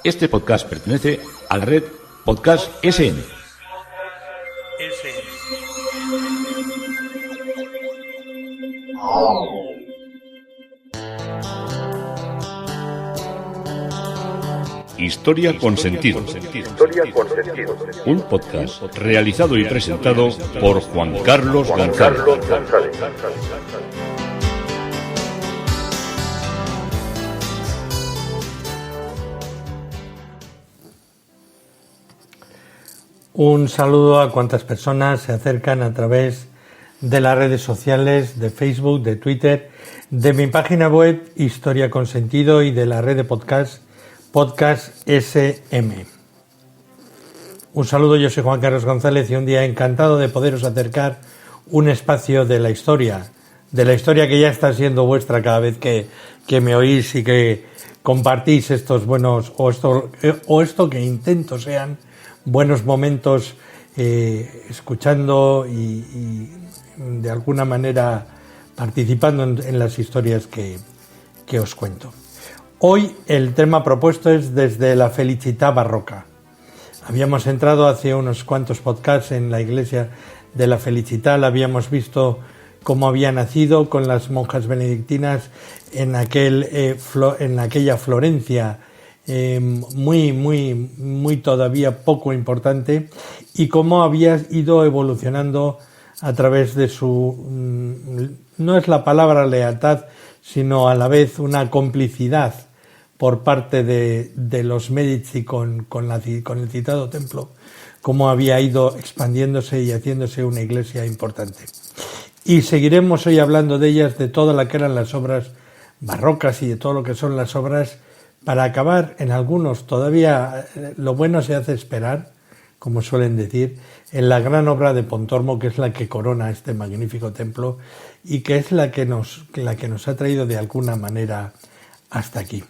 Este podcast pertenece a la red Podcast SN. Historia con sentido. Un podcast realizado y presentado por Juan Carlos González. Un saludo a cuantas personas se acercan a través de las redes sociales, de Facebook, de Twitter, de mi página web Historia con Sentido y de la red de podcast SM. Un saludo, yo soy Juan Carlos González y un día encantado de poderos acercar un espacio de la historia que ya está siendo vuestra cada vez que me oís y que compartís estos buenos, o esto que intento sean buenos momentos escuchando y de alguna manera participando en las historias que os cuento. Hoy el tema propuesto es desde la Felicità barroca. Habíamos entrado hace unos cuantos podcasts en la iglesia de la Felicità, la habíamos visto cómo había nacido con las monjas benedictinas en aquella Florencia muy todavía poco importante, y cómo había ido evolucionando a través de su, no es la palabra lealtad, sino a la vez una complicidad por parte de los Medici con el citado templo, cómo había ido expandiéndose y haciéndose una iglesia importante. Y seguiremos hoy hablando de ellas, de todo lo que eran las obras barrocas y de todo lo que son las obras, para acabar en algunos, todavía lo bueno se hace esperar, como suelen decir, en la gran obra de Pontormo, que es la que corona este magnífico templo y que es la que nos ha traído de alguna manera hasta aquí.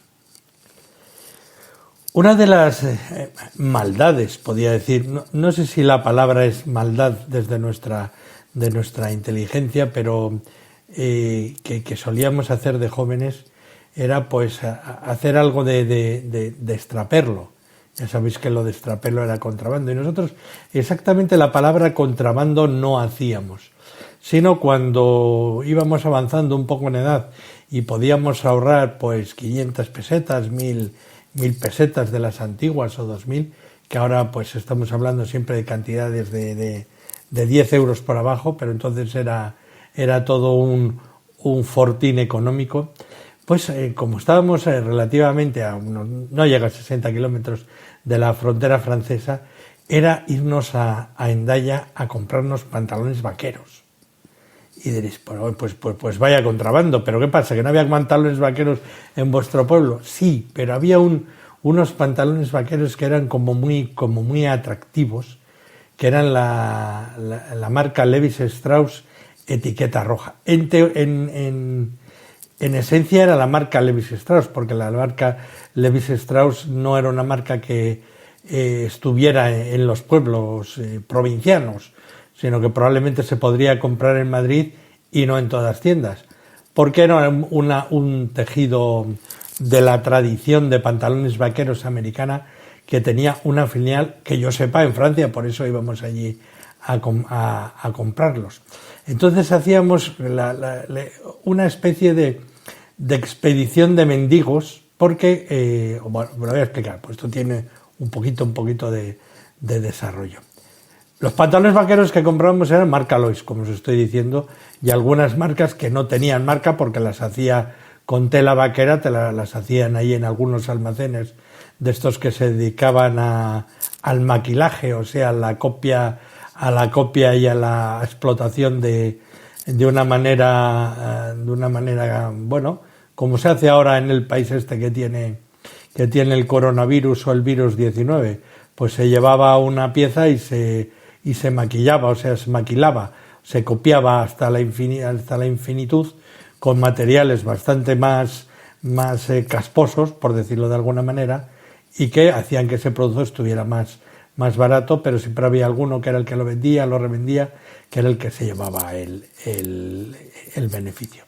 Una de las maldades, podría decir, no sé si la palabra es maldad desde nuestra inteligencia, pero que solíamos hacer de jóvenes, era pues hacer algo de extraperlo. Ya sabéis que lo de extraperlo era contrabando, y nosotros exactamente la palabra contrabando no hacíamos, sino cuando íbamos avanzando un poco en edad y podíamos ahorrar pues 500 pesetas, 1000 pesetas de las antiguas o 2000, que ahora pues estamos hablando siempre de cantidades de 10 euros por abajo, pero entonces era todo un fortín económico. Pues como estábamos relativamente no llega a 60 kilómetros de la frontera francesa, era irnos a Hendaya a comprarnos pantalones vaqueros. Y diréis, pues vaya contrabando, pero ¿qué pasa? ¿Que no había pantalones vaqueros en vuestro pueblo? Sí, pero había unos pantalones vaqueros que eran como muy atractivos, que eran la marca Levis Strauss etiqueta roja. En esencia era la marca Levis Strauss, porque la marca Levis Strauss no era una marca que estuviera en los pueblos provincianos, sino que probablemente se podría comprar en Madrid y no en todas las tiendas, porque era un tejido de la tradición de pantalones vaqueros americana que tenía una filial, que yo sepa, en Francia, por eso íbamos allí a comprarlos. Entonces hacíamos una especie de expedición de mendigos, porque, bueno, me lo voy a explicar, pues esto tiene un poquito de desarrollo. Los pantalones vaqueros que comprábamos eran marca Lois, como os estoy diciendo, y algunas marcas que no tenían marca porque las hacía con tela vaquera, las hacían ahí en algunos almacenes de estos que se dedicaban al maquilaje, o sea, a la copia y a la explotación de una manera, bueno, como se hace ahora en el país este que tiene el coronavirus o el virus 19, pues se llevaba una pieza y se maquillaba, o sea, se maquilaba, se copiaba hasta la infinitud con materiales bastante más casposos, por decirlo de alguna manera, y que hacían que ese producto estuviera más barato, pero siempre había alguno que era el que lo vendía, lo revendía, que era el que se llevaba el beneficio.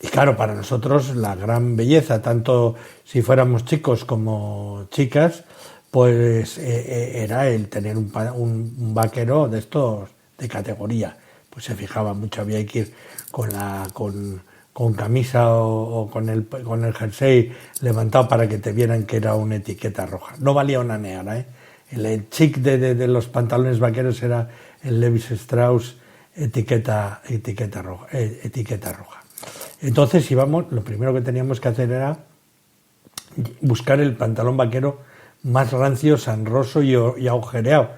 Y claro, para nosotros la gran belleza, tanto si fuéramos chicos como chicas, pues era el tener un vaquero de estos de categoría. Pues se fijaba mucho, había que ir con camisa o con el jersey levantado para que te vieran que era una etiqueta roja. No valía una negra, ¿eh? El chic de los pantalones vaqueros era el Levis Strauss etiqueta roja. Entonces íbamos, lo primero que teníamos que hacer era buscar el pantalón vaquero más rancio, sanroso y agujereado.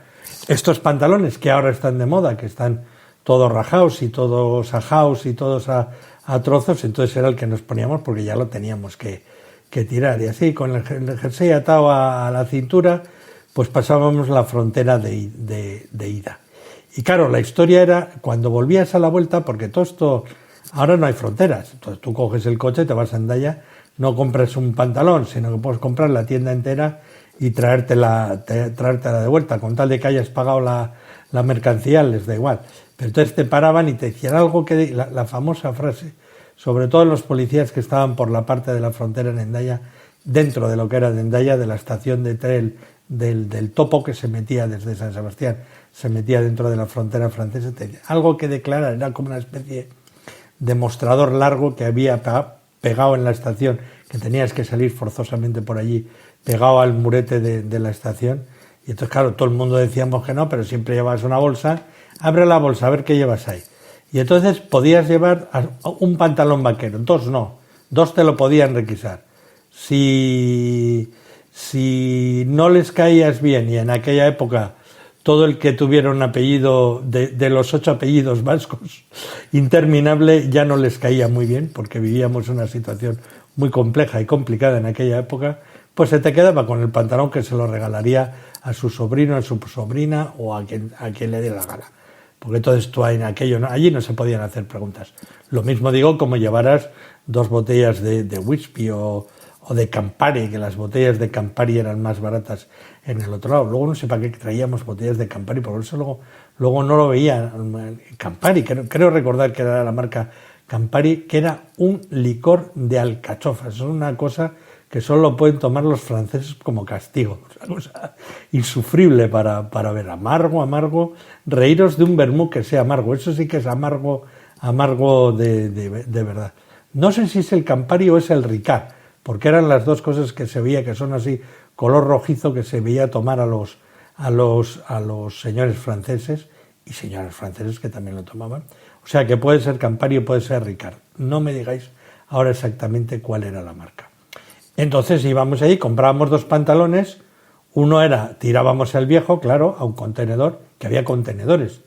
Estos pantalones que ahora están de moda, que están todos rajados y todos ajados y todos a trozos, entonces era el que nos poníamos porque ya lo teníamos que tirar. Y así, con el jersey atado a la cintura, pues pasábamos la frontera de ida. Y claro, la historia era cuando volvías a la vuelta, porque todo esto, ahora no hay fronteras. Entonces tú coges el coche, te vas a Hendaya, no compras un pantalón, sino que puedes comprar la tienda entera y traértela de vuelta, con tal de que hayas pagado la mercancía, les da igual. Pero entonces te paraban y te decían algo que, la famosa frase, sobre todo los policías que estaban por la parte de la frontera en Hendaya, dentro de lo que era de Hendaya, de la estación de tren del topo que se metía desde San Sebastián, se metía dentro de la frontera francesa, algo que declarar, era como una especie de mostrador largo que había pegado en la estación, que tenías que salir forzosamente por allí, pegado al murete de la estación, y entonces claro, todo el mundo decíamos que no, pero siempre llevabas una bolsa, abre la bolsa, a ver qué llevas ahí. Y entonces podías llevar un pantalón vaquero, dos te lo podían requisar. Si no les caías bien, y en aquella época todo el que tuviera un apellido de los 8 apellidos vascos interminable ya no les caía muy bien, porque vivíamos una situación muy compleja y complicada en aquella época, pues se te quedaba con el pantalón que se lo regalaría a su sobrino, a su sobrina o a quien le diera la gana. Porque entonces tú allí no se podían hacer preguntas. Lo mismo digo como llevaras 2 botellas de whisky o de Campari, que las botellas de Campari eran más baratas en el otro lado. Luego no sé para qué traíamos botellas de Campari, por eso luego no lo veía. Campari, creo recordar que era la marca Campari, que era un licor de alcachofas. Es una cosa que solo pueden tomar los franceses como castigo. Es una cosa insufrible para ver. Amargo. Reíros de un vermú que sea amargo. Eso sí que es amargo de verdad. No sé si es el Campari o es el Ricard, porque eran las dos cosas que se veía, que son así, color rojizo, que se veía tomar a los señores franceses, y señores franceses que también lo tomaban. O sea que puede ser Campari o puede ser Ricard. No me digáis ahora exactamente cuál era la marca. Entonces íbamos ahí, comprábamos 2 pantalones, uno tirábamos el viejo, claro, a un contenedor, que había contenedores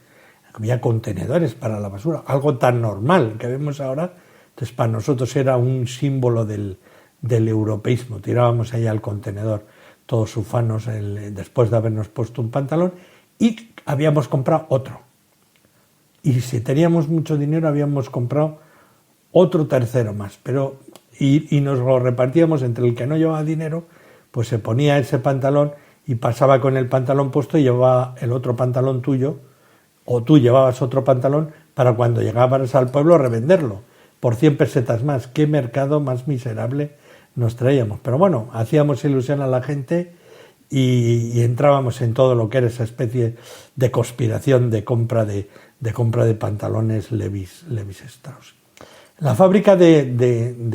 para la basura, algo tan normal que vemos ahora. Entonces para nosotros era un símbolo del europeísmo, tirábamos ahí al contenedor todos ufanos después de habernos puesto un pantalón, y habíamos comprado otro. Y si teníamos mucho dinero habíamos comprado otro tercero más, y nos lo repartíamos entre el que no llevaba dinero, pues se ponía ese pantalón y pasaba con el pantalón puesto y llevaba el otro pantalón tuyo, o tú llevabas otro pantalón para cuando llegabas al pueblo revenderlo por 100 pesetas más. Qué mercado más miserable nos traíamos. Pero bueno, hacíamos ilusión a la gente y entrábamos en todo lo que era esa especie de conspiración de compra de pantalones Levis Strauss. La fábrica de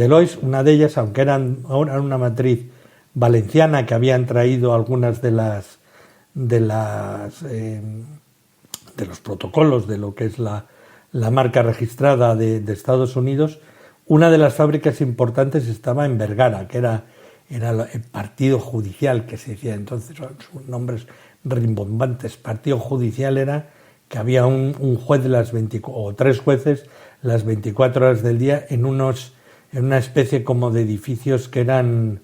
Lois, una de ellas, aunque eran una matriz valenciana, que habían traído algunas de los protocolos de lo que es la marca registrada de Estados Unidos, una de las fábricas importantes estaba en Vergara, que era el partido judicial, que se decía entonces, son nombres rimbombantes. Partido judicial era que había un juez o 3 jueces las 24 horas del día en una especie como de edificios que eran,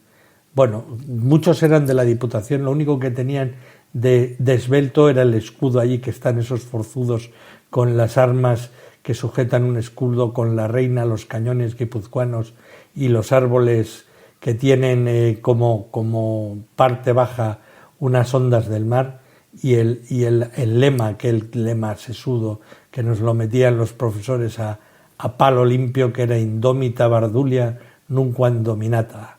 bueno, muchos eran de la Diputación, lo único que tenían de esbelto era el escudo allí, que están esos forzudos con las armas que sujetan un escudo con la reina, los cañones guipuzcoanos y los árboles que tienen como parte baja unas ondas del mar, y el lema, aquel lema sesudo que nos lo metían los profesores a a palo limpio que era indómita Bardulia nunquam dominata,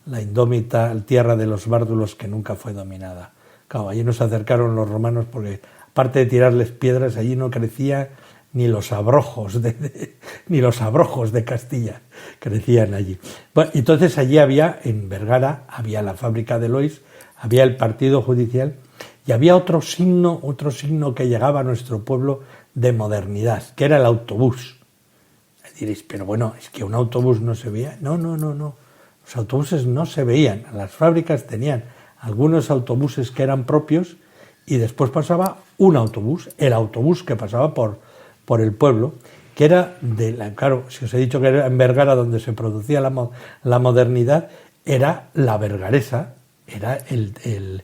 la indómita tierra de los bárdulos que nunca fue dominada. Claro, allí nos acercaron los romanos porque, aparte de tirarles piedras, allí no crecía ni los abrojos de Castilla, crecían allí. Bueno, entonces allí había, en Vergara, había la fábrica de Lois, había el partido judicial y había otro signo que llegaba a nuestro pueblo de modernidad, que era el autobús. Diréis, pero bueno, es que un autobús no se veía. No. Los autobuses no se veían. Las fábricas tenían algunos autobuses que eran propios y después pasaba un autobús, el autobús que pasaba por el pueblo, que era claro, si os he dicho que era en Vergara donde se producía la modernidad, era la vergaresa, era el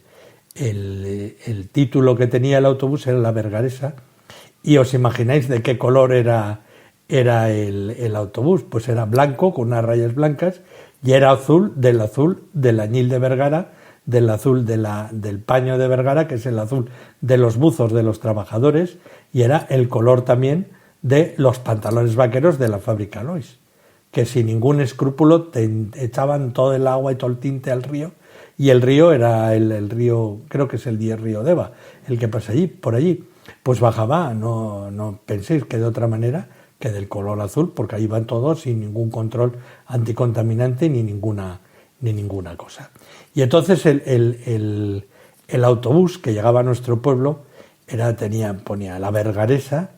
título que tenía el autobús, era la vergaresa, y os imagináis de qué color era el autobús, pues era blanco con unas rayas blancas y era azul del añil de Vergara, del azul del paño de Vergara, que es el azul de los buzos de los trabajadores, y era el color también de los pantalones vaqueros de la fábrica Lois, que sin ningún escrúpulo te echaban todo el agua y todo el tinte al río, y el río era el río, creo que es el río Deva, el que pasa por allí, pues bajaba, no penséis que de otra manera que del color azul, porque ahí van todos sin ningún control anticontaminante ni ninguna cosa. Y entonces el autobús que llegaba a nuestro pueblo ponía la vergaresa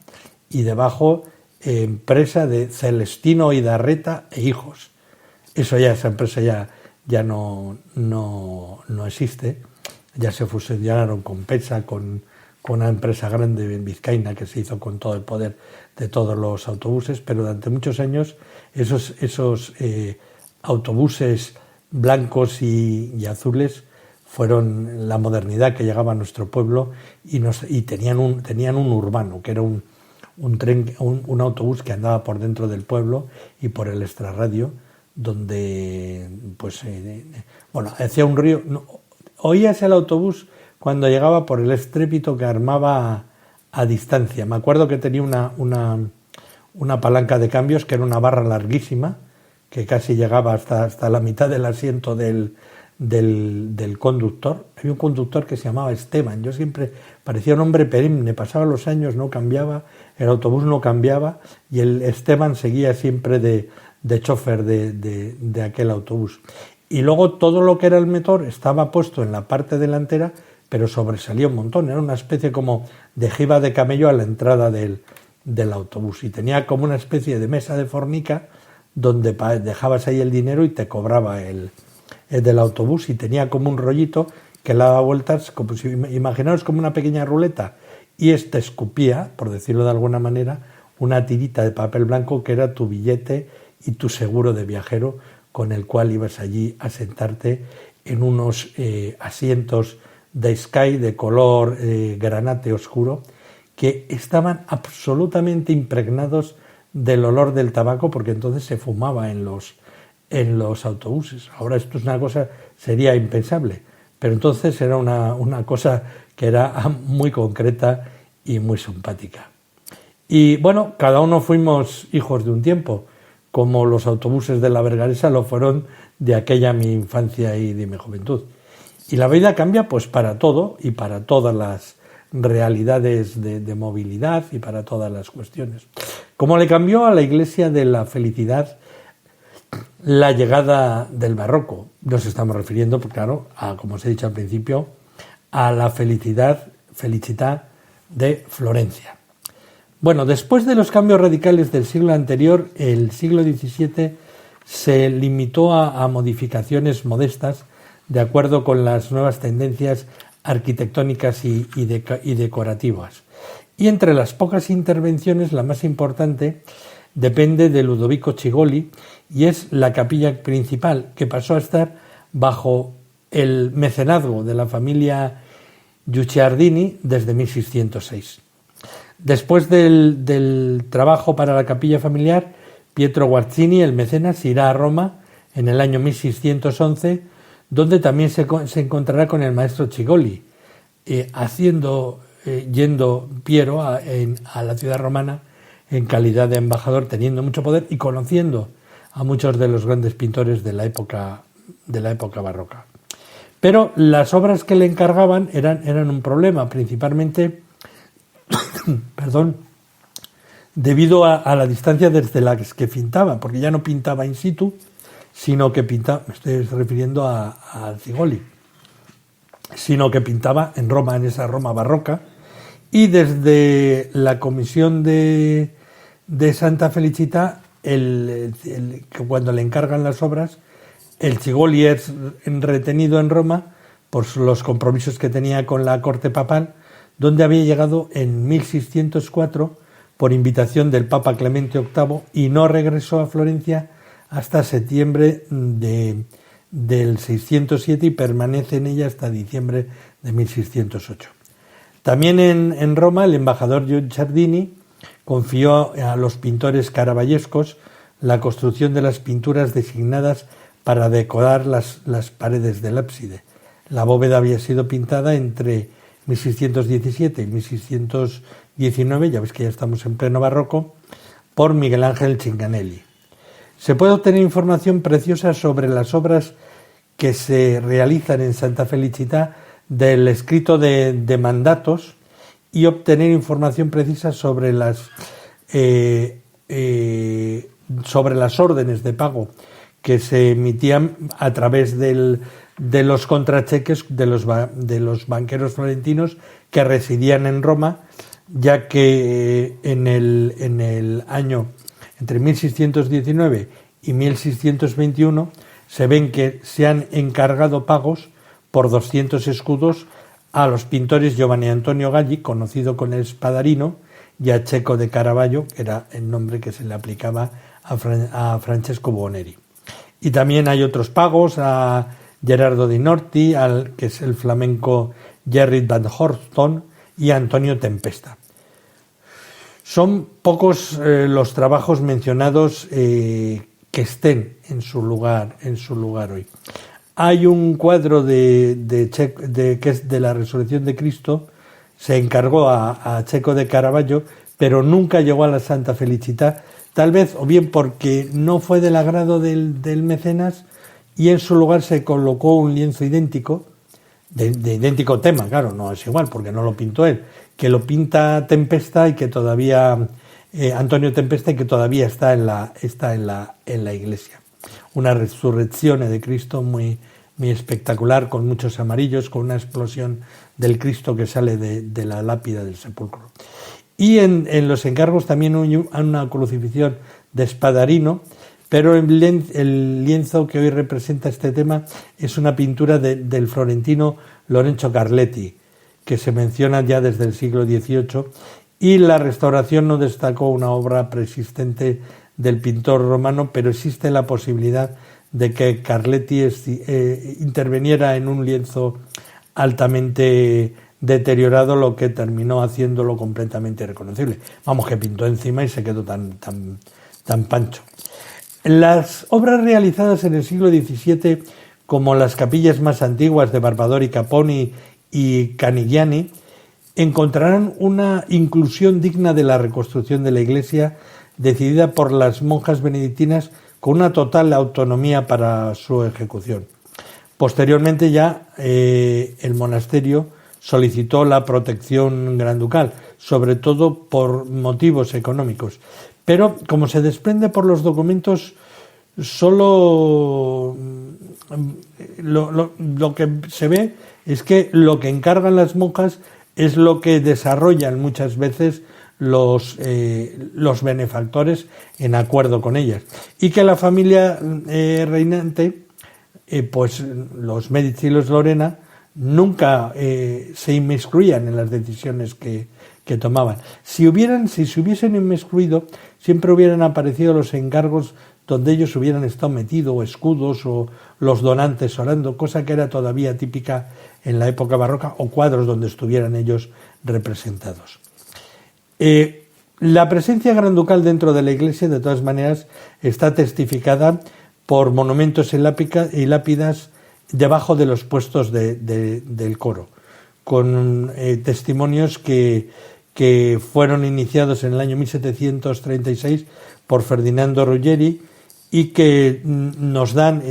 y debajo empresa de Celestino Idarreta e hijos. Esa empresa ya no existe, ya se fusionaron con Pesa, con una empresa grande en Vizcaína que se hizo con todo el poder de todos los autobuses, pero durante muchos años esos autobuses blancos y azules fueron la modernidad que llegaba a nuestro pueblo y tenían un urbano, que era un autobús que andaba por dentro del pueblo y por el extrarradio, donde hacía un río. Oías el autobús cuando llegaba por el estrépito que armaba a distancia. Me acuerdo que tenía una palanca de cambios que era una barra larguísima, que casi llegaba hasta la mitad del asiento del conductor. Había un conductor que se llamaba Esteban. Yo siempre parecía un hombre perenne, pasaban los años, no cambiaba, el autobús no cambiaba y el Esteban seguía siempre de chofer de aquel autobús. Y luego todo lo que era el motor estaba puesto en la parte delantera, pero sobresalía un montón. Era una especie como de jiba de camello a la entrada del autobús. Y tenía como una especie de mesa de fornica donde dejabas ahí el dinero y te cobraba el del autobús, y tenía como un rollito que le daba vueltas, como si, imaginaos como una pequeña ruleta, y te escupía, por decirlo de alguna manera, una tirita de papel blanco que era tu billete y tu seguro de viajero, con el cual ibas allí a sentarte en unos asientos de Sky de color granate oscuro, que estaban absolutamente impregnados del olor del tabaco, porque entonces se fumaba en los autobuses. Ahora esto es una cosa, sería impensable, pero entonces era una cosa que era muy concreta y muy simpática. Y bueno, cada uno fuimos hijos de un tiempo, como los autobuses de la Vergaresa lo fueron de aquella mi infancia y de mi juventud. Y la vida cambia pues para todo y para todas las realidades de movilidad y para todas las cuestiones. Como le cambió a la Iglesia de la felicidad la llegada del barroco. Nos estamos refiriendo, pues claro, como os he dicho al principio, a la felicità de Florencia. Bueno, después de los cambios radicales del siglo anterior, el siglo XVII se limitó a modificaciones modestas de acuerdo con las nuevas tendencias arquitectónicas y decorativas. Y entre las pocas intervenciones, la más importante depende de Ludovico Cigoli, y es la capilla principal, que pasó a estar bajo el mecenazgo de la familia Guicciardini desde 1606. Después del trabajo para la capilla familiar, Pietro Guarzini, el mecenas, irá a Roma en el año 1611, donde también se encontrará con el maestro Cigoli, yendo Piero a la ciudad romana en calidad de embajador, teniendo mucho poder y conociendo a muchos de los grandes pintores de la época barroca. Pero las obras que le encargaban eran un problema, principalmente debido a la distancia desde la que pintaba, porque ya no pintaba in situ, sino que pintaba, me estoy refiriendo a Cigoli, sino que pintaba en Roma, en esa Roma barroca, y desde la comisión de Santa Felicita, cuando le encargan las obras, el Cigoli es retenido en Roma por los compromisos que tenía con la corte papal, donde había llegado en 1604 por invitación del Papa Clemente VIII y no regresó a Florencia hasta septiembre del 607 y permanece en ella hasta diciembre de 1608. También en Roma el embajador Giardini confió a los pintores caravallescos la construcción de las pinturas designadas para decorar las paredes del ábside. La bóveda había sido pintada entre 1617 y 1619, ya ves que ya estamos en pleno barroco, por Miguel Ángel Cinganelli. Se puede obtener información preciosa sobre las obras que se realizan en Santa Felicita del escrito de mandatos y obtener información precisa sobre las órdenes de pago que se emitían a través de los contracheques de los banqueros florentinos que residían en Roma, ya que en el año entre 1619 y 1621 se ven que se han encargado pagos por 200 escudos a los pintores Giovanni Antonio Galli, conocido con el Spadarino, y a Checo de Caravaggio, que era el nombre que se le aplicaba a Francesco Buoneri. Y también hay otros pagos a Gerardo Di Norti, que es el flamenco Gerrit van Horston, y a Antonio Tempesta. Son pocos los trabajos mencionados que estén en su lugar hoy. Hay un cuadro que es de la Resurrección de Cristo, se encargó a Checo de Caravaggio, pero nunca llegó a la Santa Felicita, tal vez o bien porque no fue del agrado del mecenas y en su lugar se colocó un lienzo idéntico, de idéntico tema, claro, no es igual porque no lo pintó él, que lo pinta Tempesta y que todavía Antonio Tempesta y que todavía está en la iglesia. Una resurrección de Cristo muy, muy espectacular, con muchos amarillos, con una explosión del Cristo que sale de la lápida del sepulcro. Y en los encargos también hay una crucifixión de Spadarino, pero el lienzo que hoy representa este tema es una pintura del florentino Lorenzo Carletti, que se menciona ya desde el siglo XVIII, y la restauración no destacó una obra preexistente del pintor romano, pero existe la posibilidad de que Carletti interveniera en un lienzo altamente deteriorado, lo que terminó haciéndolo completamente irreconocible. Vamos, que pintó encima y se quedó tan pancho. Las obras realizadas en el siglo XVII, como las capillas más antiguas de Barbadori Caponi y Canigliani, encontrarán una inclusión digna de la reconstrucción de la iglesia, decidida por las monjas benedictinas con una total autonomía para su ejecución. Posteriormente ya el monasterio solicitó la protección granducal, sobre todo por motivos económicos. Pero, como se desprende por los documentos, solo lo que se ve es que lo que encargan las monjas es lo que desarrollan muchas veces los benefactores en acuerdo con ellas, y que la familia reinante, pues los Medici y los Lorena, nunca se inmiscuían en las decisiones que tomaban. Si se hubiesen inmiscuido, siempre hubieran aparecido los encargos donde ellos hubieran estado metidos, o escudos, o los donantes orando, cosa que era todavía típica en la época barroca, o cuadros donde estuvieran ellos representados. La presencia granducal dentro de la iglesia, de todas maneras, está testificada por monumentos y lápidas debajo de los puestos del coro, con testimonios que que fueron iniciados en el año 1736 por Ferdinando Ruggeri y que nos dan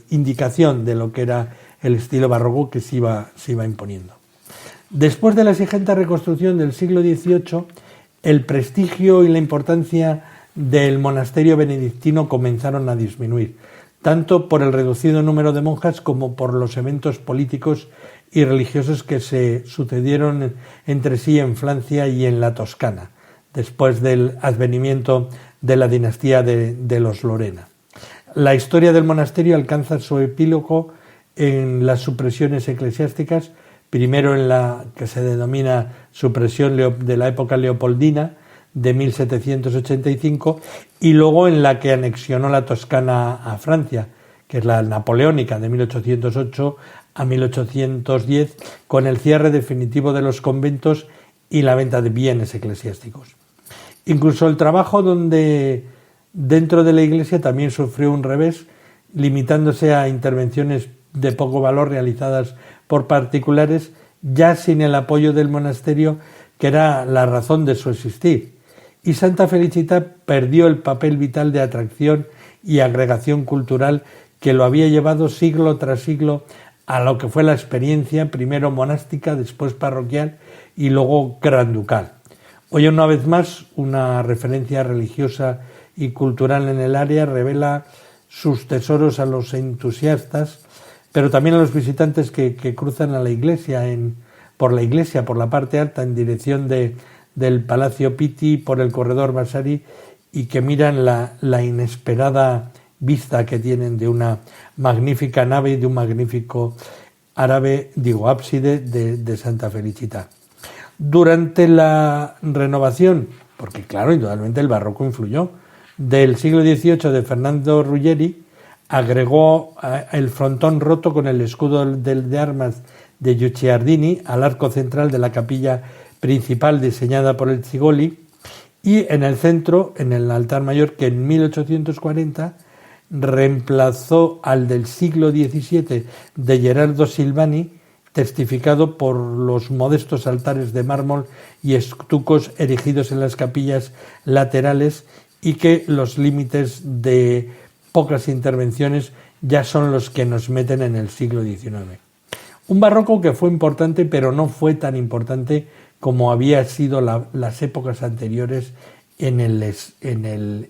indicación de lo que era el estilo barroco que se iba imponiendo. Después de la exigente reconstrucción del siglo XVIII, el prestigio y la importancia del monasterio benedictino comenzaron a disminuir, tanto por el reducido número de monjas como por los eventos políticos y religiosos que se sucedieron entre sí en Francia y en la Toscana, después del advenimiento de la dinastía de los Lorena. La historia del monasterio alcanza su epílogo en las supresiones eclesiásticas, primero en la que se denomina supresión de la época leopoldina de 1785 y luego en la que anexionó la Toscana a Francia, que es la napoleónica de 1808 a 1810, con el cierre definitivo de los conventos y la venta de bienes eclesiásticos. Incluso el trabajo dentro de la Iglesia también sufrió un revés, limitándose a intervenciones de poco valor realizadas por particulares, ya sin el apoyo del monasterio, que era la razón de su existir. Y Santa Felicita perdió el papel vital de atracción y agregación cultural que lo había llevado siglo tras siglo a lo que fue la experiencia, primero monástica, después parroquial y luego granducal. Hoy una vez más una referencia religiosa y cultural en el área revela sus tesoros a los entusiastas, pero también a los visitantes que cruzan a la iglesia por la parte alta en dirección del Palacio Pitti, por el corredor Vasari, y que miran la inesperada vista que tienen de una magnífica nave y de un magnífico ábside de Santa Felicita. Durante la renovación, porque claro, indudablemente el barroco influyó, del siglo XVIII de Fernando Ruggeri, agregó el frontón roto con el escudo de armas de Guicciardini al arco central de la capilla principal diseñada por el Cigoli, y en el centro, en el altar mayor, que en 1840 reemplazó al del siglo XVII de Gerardo Silvani, testificado por los modestos altares de mármol y estucos erigidos en las capillas laterales, y que los límites de pocas intervenciones ya son los que nos meten en el siglo XIX. Un barroco que fue importante, pero no fue tan importante como había sido las épocas anteriores en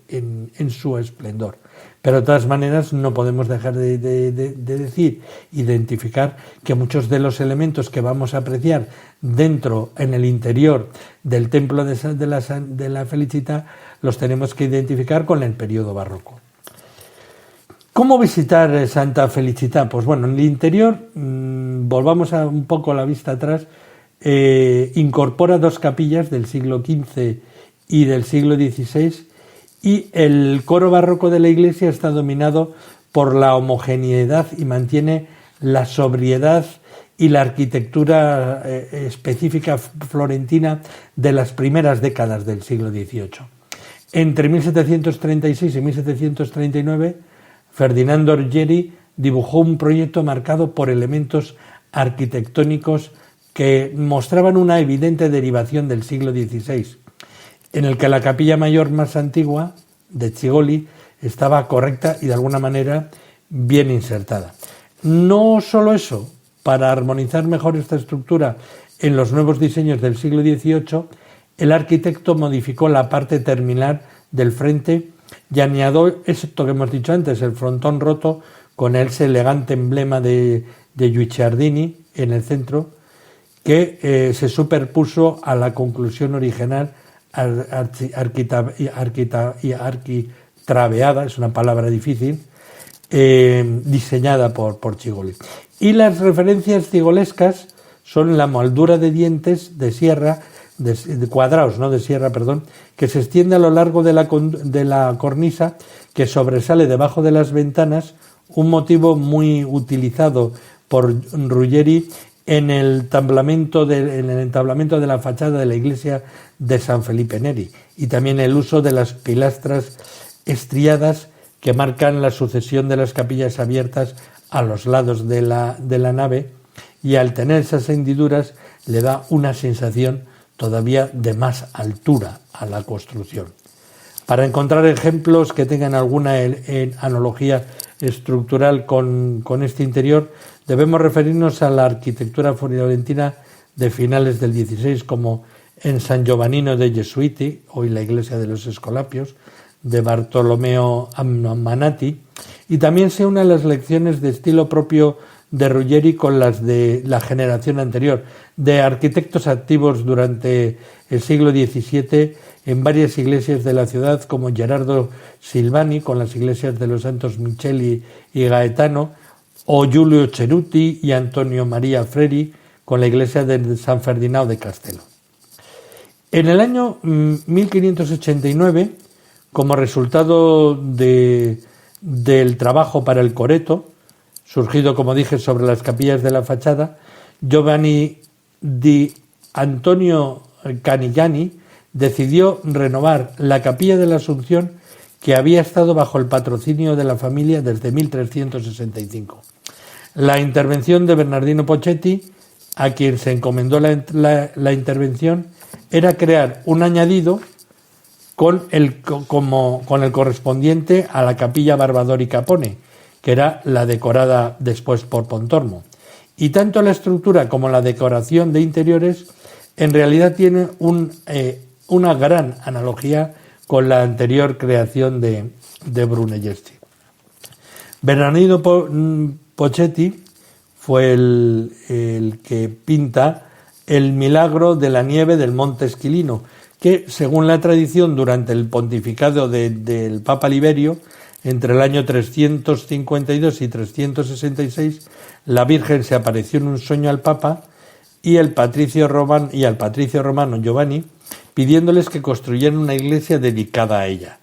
su esplendor. Pero de todas maneras no podemos dejar de identificar que muchos de los elementos que vamos a apreciar en el interior del templo de la Felicita, los tenemos que identificar con el periodo barroco. ¿Cómo visitar Santa Felicita? Pues bueno, en el interior, volvamos un poco la vista atrás, incorpora dos capillas del siglo XV y del siglo XVI, y el coro barroco de la iglesia está dominado por la homogeneidad y mantiene la sobriedad y la arquitectura específica florentina de las primeras décadas del siglo XVIII. Entre 1736 y 1739, Ferdinando Ruggeri dibujó un proyecto marcado por elementos arquitectónicos que mostraban una evidente derivación del siglo XVI, en el que la capilla mayor más antigua, de Cigoli, estaba correcta y de alguna manera bien insertada. No solo eso, para armonizar mejor esta estructura en los nuevos diseños del siglo XVIII, el arquitecto modificó la parte terminal del frente y añadió esto que hemos dicho antes, el frontón roto con ese elegante emblema de Guicciardini en el centro, que se superpuso a la conclusión original arquitrabeada, es una palabra difícil, diseñada por Cigoli. Y las referencias cigolescas son la moldura de dientes de sierra, de cuadrados, no de sierra, perdón, que se extiende a lo largo de la cornisa, que sobresale debajo de las ventanas, un motivo muy utilizado por Ruggeri en el entablamento de la fachada de la iglesia de San Felipe Neri, y también el uso de las pilastras estriadas que marcan la sucesión de las capillas abiertas a los lados de la nave, y al tener esas hendiduras le da una sensación totalmente barroca. todavía de más altura a la construcción. Para encontrar ejemplos que tengan alguna analogía estructural con este interior, debemos referirnos a la arquitectura florentina de finales del XVI, como en San Giovannino de Gesuiti, hoy la iglesia de los Escolapios, de Bartolomeo Ammanati, y también se une a las lecciones de estilo propio de Ruggeri con las de la generación anterior, de arquitectos activos durante el siglo XVII en varias iglesias de la ciudad, como Gerardo Silvani con las iglesias de los santos Micheli y Gaetano, o Giulio Ceruti y Antonio Maria Freri con la iglesia de San Ferdinando de Castello. En el año 1589, como resultado del trabajo para el coreto, surgido, como dije, sobre las capillas de la fachada, Giovanni di Antonio Canigliani decidió renovar la capilla de la Asunción, que había estado bajo el patrocinio de la familia desde 1365. La intervención de Bernardino Pochetti, a quien se encomendó la intervención, era crear un añadido con el correspondiente a la capilla Barbadori Capone, que era la decorada después por Pontormo. Y tanto la estructura como la decoración de interiores en realidad tienen una gran analogía con la anterior creación de Brunelleschi. Bernardino Pochetti fue el que pinta el milagro de la nieve del Monte Esquilino, que, según la tradición, durante el pontificado del Papa Liberio, entre el año 352 y 366, la Virgen se apareció en un sueño al Papa y al patricio romano Giovanni, pidiéndoles que construyeran una iglesia dedicada a ella,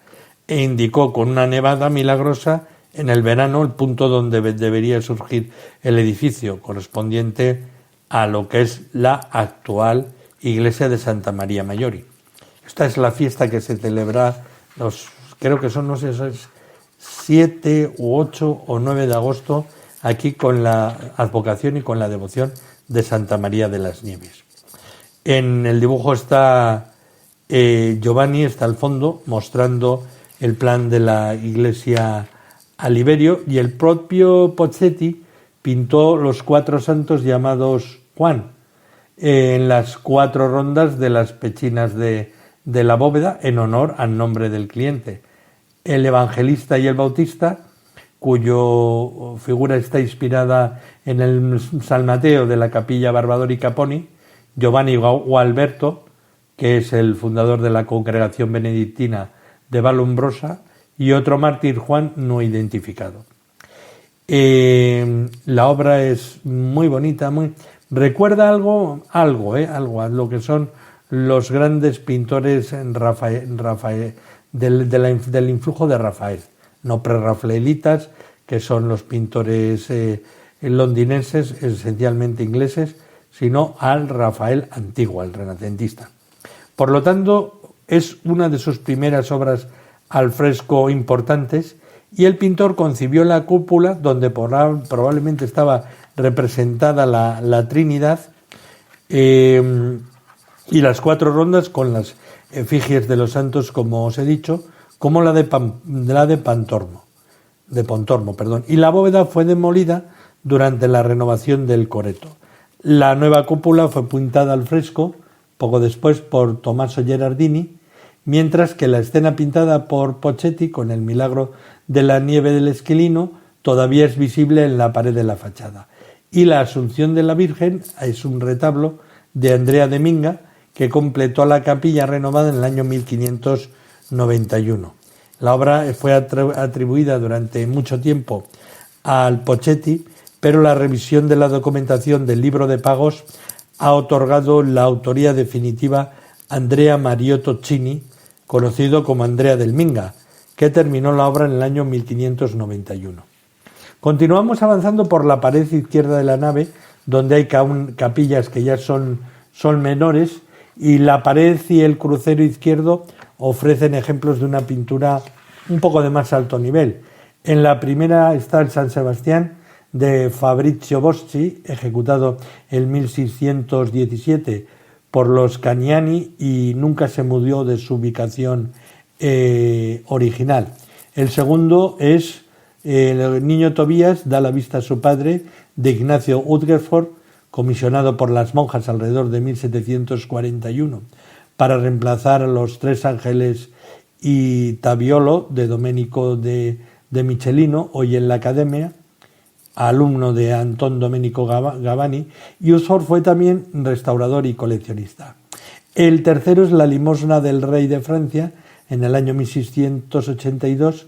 e indicó con una nevada milagrosa en el verano el punto donde debería surgir el edificio, correspondiente a lo que es la actual iglesia de Santa María Maggiore. Esta es la fiesta que se celebra, creo que son, no sé, 7 u 8 o 9 de agosto, aquí con la advocación y con la devoción de Santa María de las Nieves. En el dibujo está Giovanni, está al fondo, mostrando el plan de la iglesia a Liberio, y el propio Pochetti pintó los 4 santos llamados Juan en las 4 rondas de las pechinas de la bóveda, en honor al nombre del cliente. El evangelista y el bautista, cuyo figura está inspirada en el San Mateo de la capilla Barbadori Caponi, Giovanni Gualberto, que es el fundador de la congregación benedictina de Vallombrosa, y otro mártir, Juan, no identificado. La obra es muy bonita, recuerda algo a lo que son los grandes pintores del influjo de Rafael, no prerrafaelitas, que son los pintores londinenses, esencialmente ingleses, sino al Rafael antiguo, al renacentista. Por lo tanto, es una de sus primeras obras al fresco importantes, y el pintor concibió la cúpula, donde probablemente estaba representada la Trinidad, y las 4 rondas con las efigies de los santos, como os he dicho, como la de Pontormo, y la bóveda fue demolida durante la renovación del coreto. La nueva cúpula fue pintada al fresco poco después por Tommaso Gherardini, mientras que la escena pintada por Pochetti con el milagro de la nieve del Esquilino todavía es visible en la pared de la fachada. Y la Asunción de la Virgen es un retablo de Andrea de Minga, que completó la capilla renovada en el año 1591. La obra fue atribuida durante mucho tiempo al Pochetti, pero la revisión de la documentación del libro de pagos ha otorgado la autoría definitiva a Andrea Mariotto Cini, conocido como Andrea del Minga, que terminó la obra en el año 1591. Continuamos avanzando por la pared izquierda de la nave, donde hay capillas que ya son menores, y la pared y el crucero izquierdo ofrecen ejemplos de una pintura un poco de más alto nivel. En la primera está el San Sebastián de Fabrizio Boschi, ejecutado en 1617 por los Caniani y nunca se mudó de su ubicación original. El segundo es el niño Tobías da la vista a su padre, de Ignacio Udgerford, comisionado por las monjas alrededor de 1741 para reemplazar a los Tres Ángeles y Taviolo de Domenico de Michelino, hoy en la Academia, alumno de Antón Domenico Gavani, y Usford fue también restaurador y coleccionista. El tercero es La limosna del rey de Francia, en el año 1682,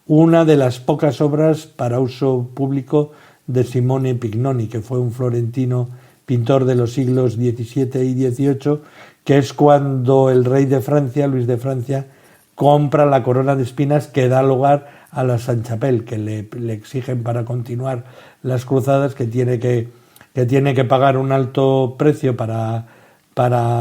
una de las pocas obras para uso público de Simone Pignoni, que fue un florentino pintor de los siglos XVII y XVIII, que es cuando el rey de Francia, Luis de Francia, compra la corona de espinas que da lugar a la Sainte-Chapelle, que le exigen para continuar las cruzadas, que tiene que pagar un alto precio para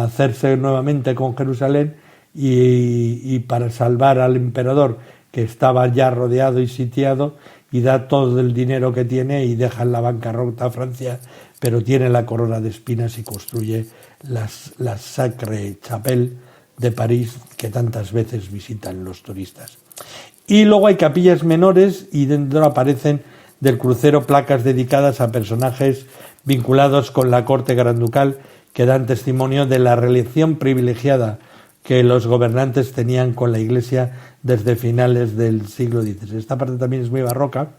hacerse nuevamente con Jerusalén y para salvar al emperador, que estaba ya rodeado y sitiado, y da todo el dinero que tiene y deja en la bancarrota a Francia, pero tiene la corona de espinas y construye la Sacre Chapelle de París, que tantas veces visitan los turistas. Y luego hay capillas menores, y dentro aparecen del crucero placas dedicadas a personajes vinculados con la corte granducal, que dan testimonio de la relación privilegiada que los gobernantes tenían con la Iglesia desde finales del siglo XVI. Esta parte también es muy barroca.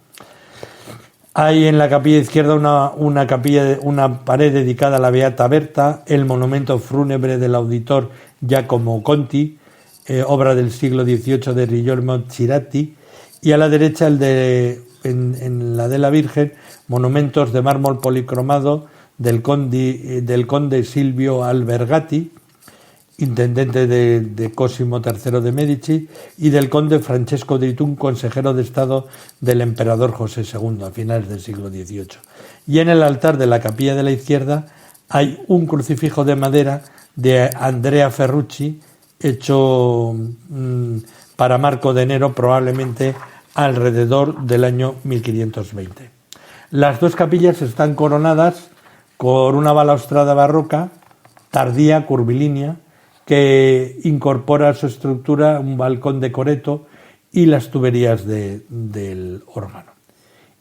Hay en la capilla izquierda una pared dedicada a la Beata Berta, el monumento fúnebre del auditor Giacomo Conti, obra del siglo XVIII de Guglielmo Cirati, y a la derecha en la de la Virgen, monumentos de mármol policromado del conde Silvio Albergati, intendente de Cosimo III de Medici, y del conde Francesco de Itún, consejero de Estado del emperador José II a finales del siglo XVIII. Y en el altar de la capilla de la izquierda hay un crucifijo de madera de Andrea Ferrucci, hecho para Marco de Nero, probablemente alrededor del año 1520. Las dos capillas están coronadas con una balaustrada barroca, tardía, curvilínea, que incorpora a su estructura un balcón de coreto y las tuberías del órgano.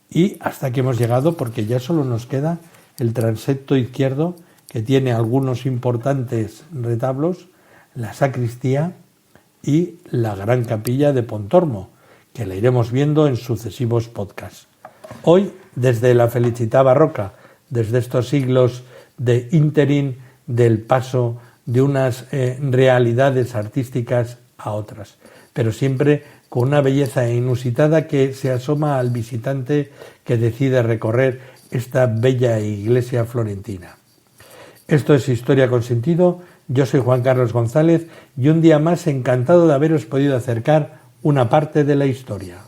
Y hasta aquí hemos llegado, porque ya solo nos queda el transepto izquierdo, que tiene algunos importantes retablos, la sacristía y la gran capilla de Pontormo, que la iremos viendo en sucesivos podcasts. Hoy, desde la Felicità barroca, desde estos siglos de ínterin del paso de unas realidades artísticas a otras, pero siempre con una belleza inusitada que se asoma al visitante que decide recorrer esta bella iglesia florentina. Esto es Historia con Sentido. Yo soy Juan Carlos González y un día más encantado de haberos podido acercar una parte de la historia.